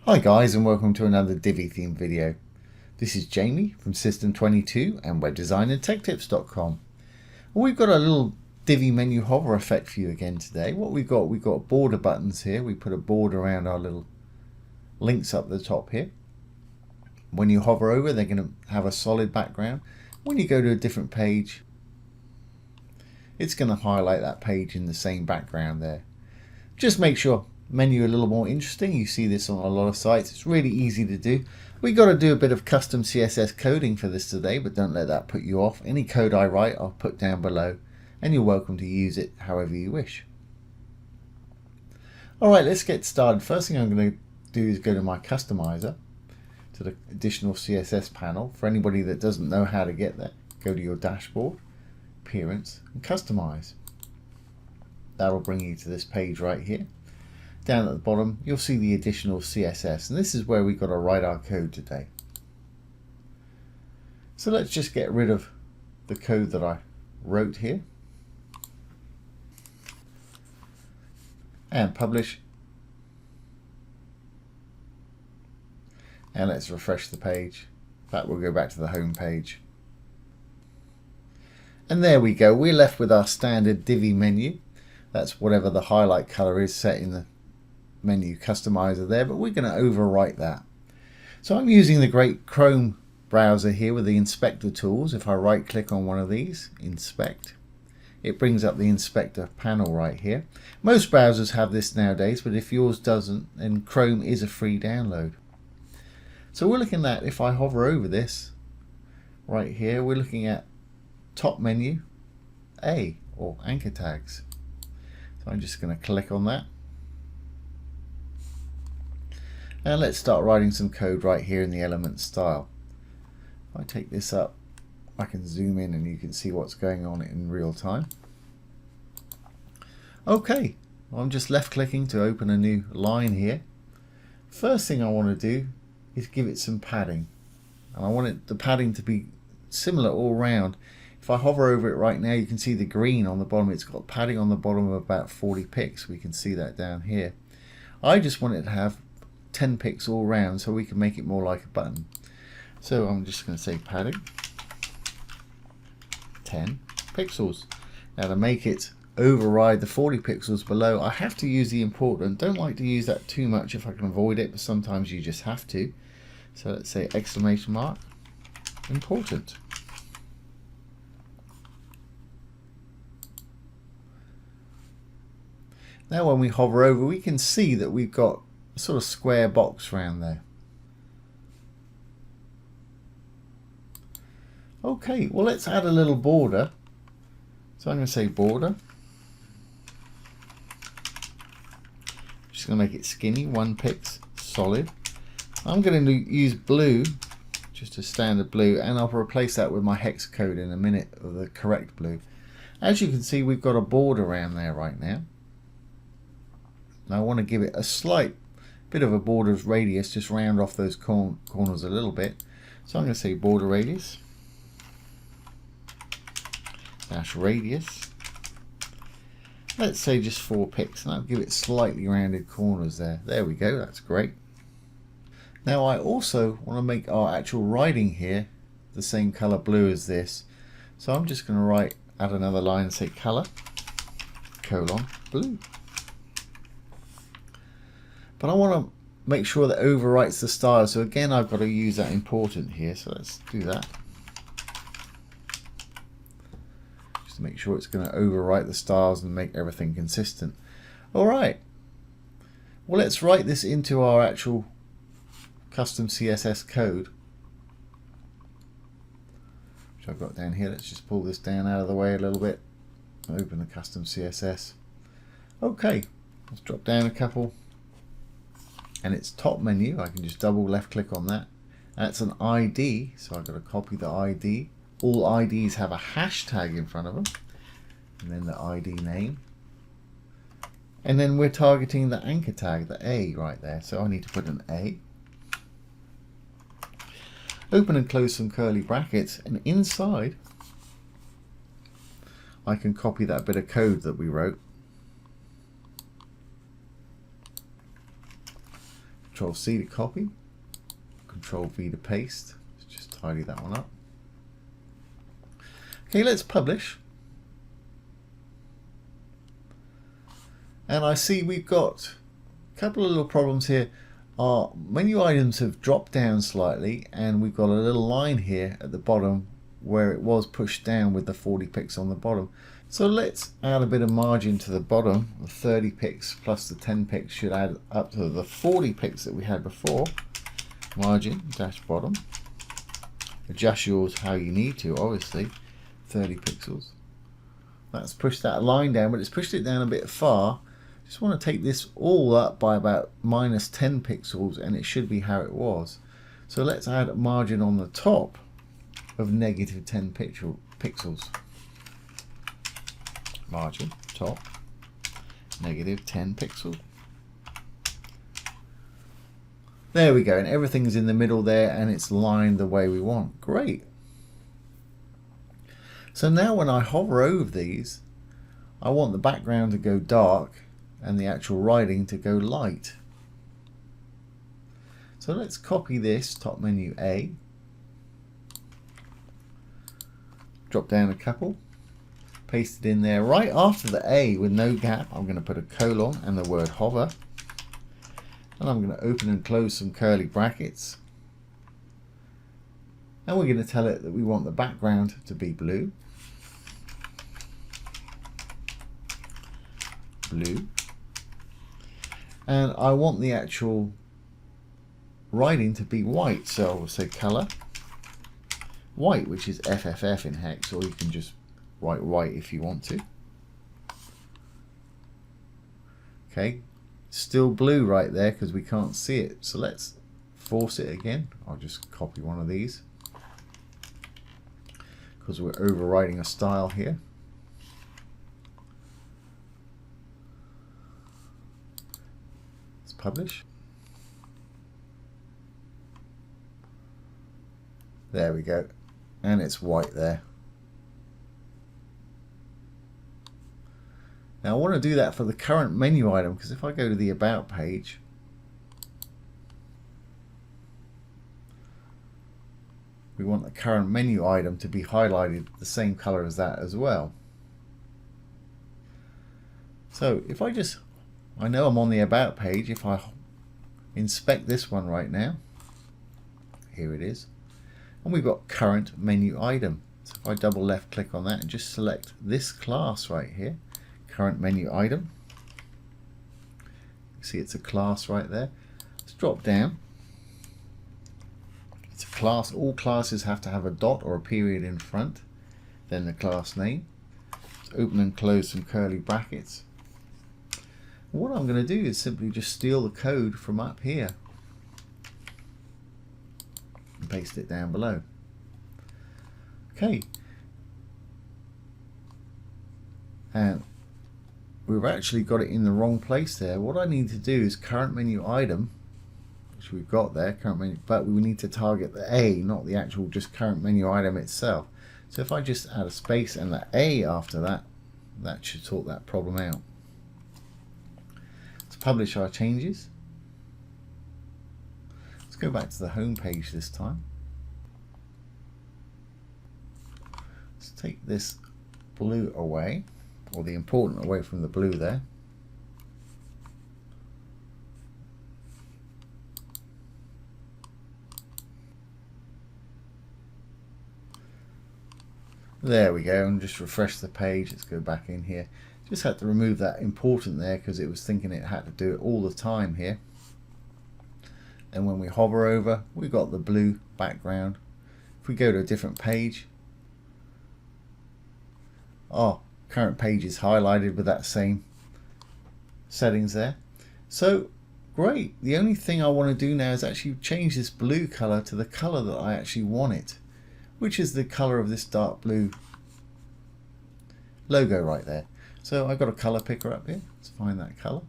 Hi guys, and welcome to another Divi theme video. This is Jamie from System22 and webdesignandtechtips.com. We've got a little Divi menu hover effect for you again today. What we've got border buttons here. We put a border around our little links up the top here. When you hover over, they're going to have a solid background. When you go to a different page, it's going to highlight that page in the same background there. Just make sure menu a little more interesting. You see this on a lot of sites. It's really easy to do. We got to do a bit of custom CSS coding for this today, but don't let that put you off. Any code I write I'll put down below, and you're welcome to use it however you wish. Alright, let's get started. First thing I'm going to do is go to my customizer, to the additional CSS panel. For anybody that doesn't know how to get there, go to your dashboard, appearance, and customize. That'll bring you to this page right here. Down at the bottom, you'll see the additional CSS, and this is where we've got to write our code today. So let's just get rid of the code that I wrote here and publish, and let's refresh the page. That will go back to the home page, and there we go. We're left with our standard Divi menu. That's whatever the highlight color is set in the menu customizer there, but we're going to overwrite that. So I'm using the great Chrome browser here with the inspector tools. If I right click on one of these, inspect, it brings up the inspector panel right here. Most browsers have this nowadays, but if yours doesn't, then Chrome is a free download. So we're looking at, if I hover over this right here, we're looking at top menu A, or anchor tags. So I'm just going to click on that. And let's start writing some code right here in the element style. If I take this up, I can zoom in and you can see what's going on in real time. Okay, well, I'm just left clicking to open a new line here. First thing I want to do is give it some padding. And I want the padding to be similar all around. If I hover over it right now, you can see the green on the bottom. It's got padding on the bottom of about 40 pixels. We can see that down here. I just want it to have 10 pixels all round so we can make it more like a button. So I'm just going to say padding 10 pixels. Now to make it override the 40 pixels below, I have to use the important. Don't like to use that too much if I can avoid it, but sometimes you just have to. So let's say exclamation mark important. Now when we hover over, we can see that we've got a sort of square box around there. Okay, well, let's add a little border. So I'm going to say border. Just going to make it skinny, 1 pix, solid. I'm going to use blue, just a standard blue, and I'll replace that with my hex code in a minute, of the correct blue. As you can see, we've got a border around there right now. Now I want to give it a slight bit of a border's radius, just round off those corners a little bit. So I'm going to say border radius dash radius. Let's say just 4 pixels, and I'll give it slightly rounded corners there. There we go, that's great. Now I also want to make our actual writing here the same color blue as this. So I'm just going to add another line and say color colon blue. But I want to make sure that overwrites the style. So again, I've got to use that important here. So let's do that. Just to make sure it's going to overwrite the styles and make everything consistent. All right. Well, let's write this into our actual custom CSS code, which I've got down here. Let's just pull this down out of the way a little bit. Open the custom CSS. Okay, let's drop down a couple. And it's top menu. I can just double left click on that. That's an ID, so I've got to copy the ID. All IDs have a hashtag in front of them, and then the ID name. And then we're targeting the anchor tag, the A right there. So I need to put an A. Open and close some curly brackets, and inside I can copy that bit of code that we wrote. Control C to copy, Control V to paste. Let's just tidy that one up. Okay, let's publish. And I see we've got a couple of little problems here. Our menu items have dropped down slightly, and we've got a little line here at the bottom where it was pushed down with the 40 pixels on the bottom. So let's add a bit of margin to the bottom. The 30 pixels plus the 10 pixels should add up to the 40 pixels that we had before. Margin dash bottom. Adjust yours how you need to, obviously. 30 pixels. That's pushed that line down, but it's pushed it down a bit far. Just want to take this all up by about minus 10 pixels, and it should be how it was. So let's add a margin on the top of negative 10 pixels. Margin top negative 10 pixels. There we go, and everything's in the middle there, and it's lined the way we want. Great. So now when I hover over these, I want the background to go dark and the actual writing to go light. So let's copy this, top menu A, drop down a couple, paste it in there. Right after the A with no gap, I'm going to put a colon and the word hover, and I'm going to open and close some curly brackets, and we're going to tell it that we want the background to be blue. Blue. And I want the actual writing to be white, so I'll say color white, which is FFF in hex, or you can just write white if you want to. Okay, still blue right there because we can't see it, so let's force it again. I'll just copy one of these because we're overriding a style here. Publish. There we go, and it's white there. Now I want to do that for the current menu item, because if I go to the About page, we want the current menu item to be highlighted the same color as that as well. So if I know I'm on the About page. If I inspect this one right now, here it is, and we've got current menu item. So if I double left click on that and just select this class right here, current menu item, you see it's a class right there. Let's drop down. It's a class. All classes have to have a dot or a period in front, then the class name. Let's open and close some curly brackets. What I'm going to do is simply just steal the code from up here and paste it down below. Okay, and we've actually got it in the wrong place there. What I need to do is current menu item, which we've got there, current menu, but we need to target the A, not the actual just current menu item itself. So if I just add a space and the A after that, that should sort that problem out. Publish our changes. Let's go back to the home page this time. Let's take this blue away, or the important away from the blue there. There we go, and just refresh the page. Let's go back in here. Just had to remove that important there because it was thinking it had to do it all the time here. And when we hover over, we got the blue background. If we go to a different page, oh, current page is highlighted with that same settings there. So great. The only thing I want to do now is actually change this blue color to the color that I actually want it, which is the color of this dark blue logo right there. So I've got a color picker up here. Let's find that color.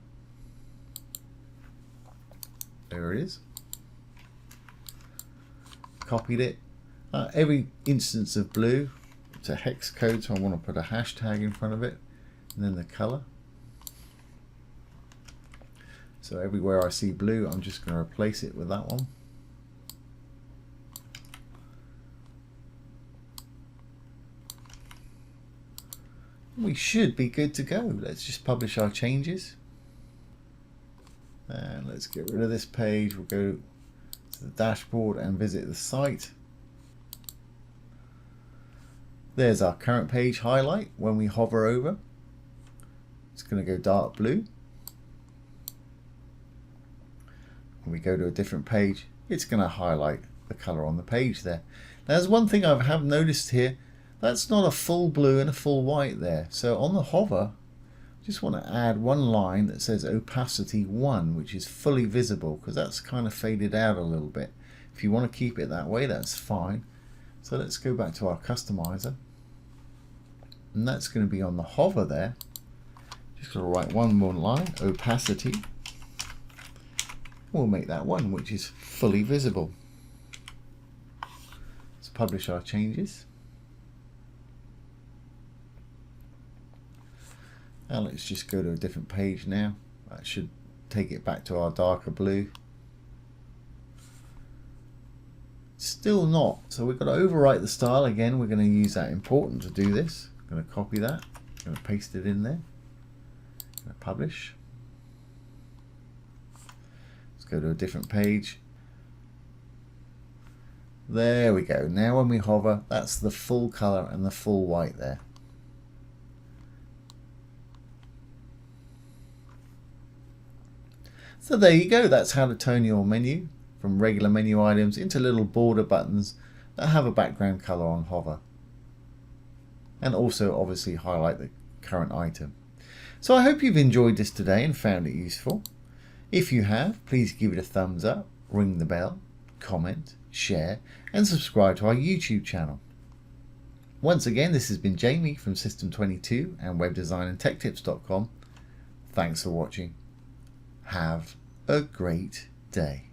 There it is. Copied it. Every instance of blue, it's a hex code, so I want to put a hashtag in front of it, and then the color. So everywhere I see blue, I'm just going to replace it with that one. We should be good to go. Let's just publish our changes. And let's get rid of this page. We'll go to the dashboard and visit the site. There's our current page highlight. When we hover over, it's going to go dark blue. When we go to a different page, it's going to highlight the color on the page there. Now, there's one thing I have noticed here. That's not a full blue and a full white there. So on the hover, I just want to add one line that says opacity 1, which is fully visible, because that's kind of faded out a little bit. If you want to keep it that way, that's fine. So let's go back to our customizer. And that's going to be on the hover there. Just going to write one more line, opacity. We'll make that one, which is fully visible. Let's publish our changes. Now let's just go to a different page now. That should take it back to our darker blue. Still not. So we've got to overwrite the style again. We're going to use that important to do this. I'm going to copy that. I'm going to paste it in there. I'm going to publish. Let's go to a different page. There we go. Now when we hover, that's the full color and the full white there. So there you go. That's how to turn your menu from regular menu items into little border buttons that have a background color on hover. And also obviously highlight the current item. So I hope you've enjoyed this today and found it useful. If you have, please give it a thumbs up, ring the bell, comment, share, and subscribe to our YouTube channel. Once again, this has been Jamie from System22 and webdesignandtechtips.com. Thanks for watching. Have a great day.